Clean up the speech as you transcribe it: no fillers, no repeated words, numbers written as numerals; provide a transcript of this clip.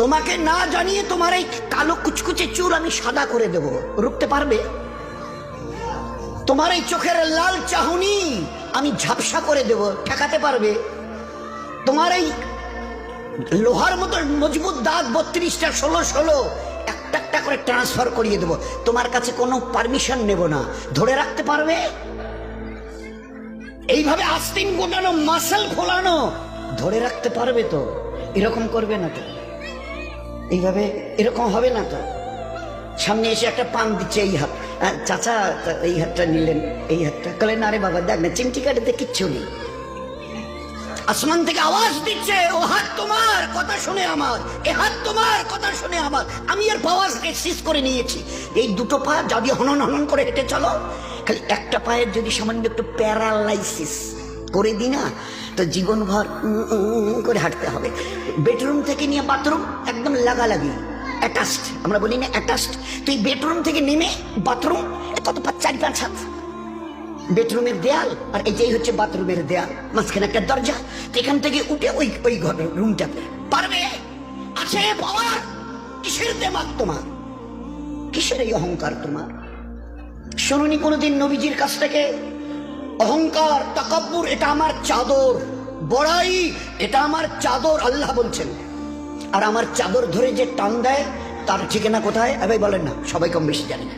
তোমাকে না জানিয়ে তোমার এই কালো কুচকুচে চুল আমি সাদা করে দেব, রুখতে পারবে? তোমার এই চোখের লাল চাহনি আমি ঝাপসা করে দেব, ঠেকাতে পারবে? তোমার এই লোহার মতো মজবুত দাঁত 32টা 16 একটা একটা করে ট্রান্সফার করিয়ে দেব, তোমার কাছে কোনো পারমিশন নেব না, ধরে রাখতে পারবে? এইভাবে আস্তিন গোটানো মাসল ফোলানো ধরে রাখতে পারবে তো? এরকম করবে না তো? এইভাবে এরকম হবে না তো? সামনে এসে একটা পান দিচ্ছে, এই হাত, চাচা এই হাতটা নিলেন, এই হাতটা কলেন, আরে বাবা দেখ না চিমটি কাটিতে কিচ্ছু নেই। আসমান থেকে আওয়াজ দিচ্ছে, ও হাত তোমার কথা শুনে আমার, এ হাত তোমার কথা শুনে আমার। আমি এর পাওয়ার সিজ করে নিয়েছি। এই দুটো পা যদি হনন হনন করে হেঁটে চলো, খালি একটা পায়ের যদি সামান্য একটু প্যারালাইসিস করে দিই না, তো জীবনভর করে হাঁটতে হবে। বেডরুম থেকে নিয়ে বাথরুম একদম লাগালাগি, অ্যাটাচড, আমরা বলি না অ্যাটাচড। তুই বেডরুম থেকে নেমে বাথরুম কত 4-5 হাত, বেডরুমের দেয়াল আর এটাই হচ্ছে বাথরুমের দেয়াল, মাঝখানে একটা দরজা। এখান থেকে উঠে ওই ঘরের রুমটাতে পারবে? আছে পাওয়ার? কিসের দেমাগ তোমার? কিসের এই অহংকার তোমার? শুনুনি কোনোদিন নবীজির কাছ থেকে অহংকার, তাকাব্বুর এটা আমার চাদর, বড়াই এটা আমার চাদর, আল্লাহ বলছেন। আর আমার চাদর ধরে যে টান দেয় তার ঠিকানা কোথায়? এবার বলেন না, সবাই কম বেশি জানেন।